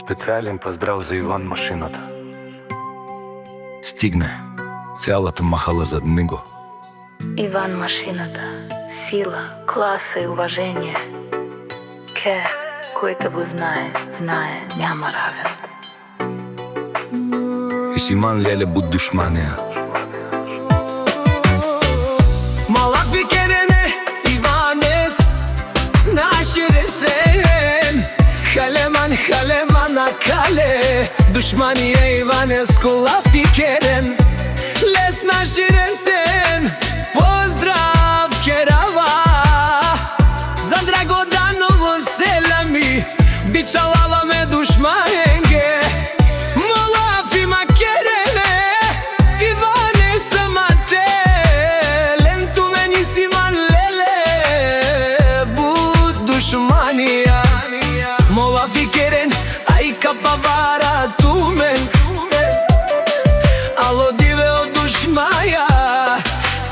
Специјален поздрав за Иван машината. Стигне цялата махала зад него. Иван машината. Сила, класа и уважение. Ке, којто го знае, няма равен. Исиман леле буд душманија. Malafi kerene Ivanes Naşiresen Haleman akale Düşmaniye Ivanes kulafi keren Les naşiresen Pozdrav kerava Za Dragodanovo selami Bičalala me dušmanje Malafi ma kerene Ivanes amate Siman lele bu dušmanija Mola fikeren aj kapavara tumen Alo dive od dušmaja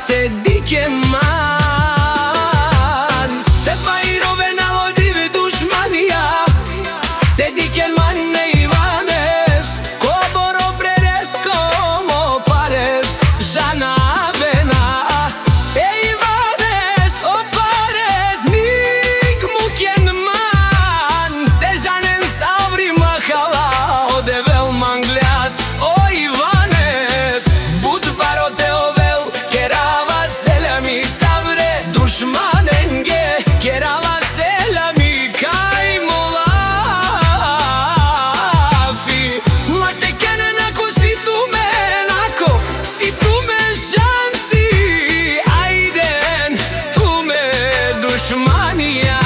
Te diken man Te pairoven alo dive dušmanija Te diken man ne Ivanes Koboro preres como pares Žana Dušmanenge, kerala selami kaj molafi Mate kenen ako si tu men šansi Ajden, tu me dušmanija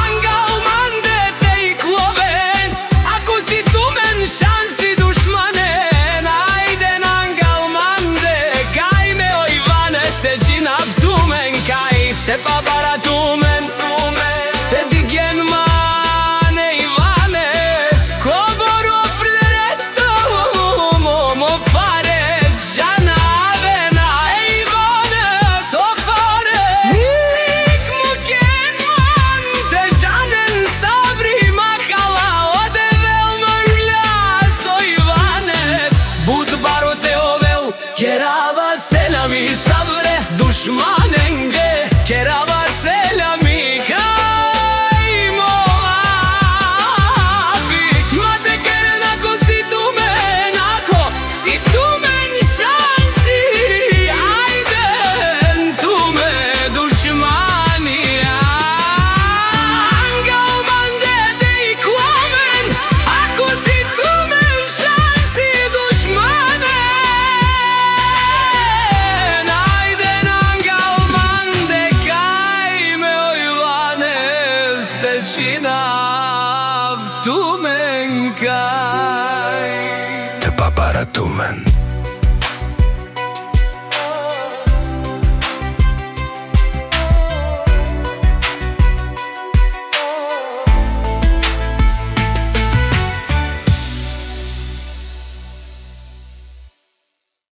Angal mande te i kloven Ako si tu men šansi dušmanen Ajden angal mande kaj me o Ivanes te činav tumen kaj te babara tumen Te digen mane Ivanes Koboro preres tomo pares Žana vena Ivanes o pares Nik mu ken man Te žanen sabri mahala Ode vel mrljas o Ivanes Bud baro te ovel Kerava selami sabre Dušmanenge Kerava selami kaj molafi Mate keren ako si tu men šansi Ajden tu me dušmanija Angal mande te i kloven Ako si tu men šansi dušmanen Ajden angal mande kaj me o Ivanes te činav tumen kaj Te babara tumen.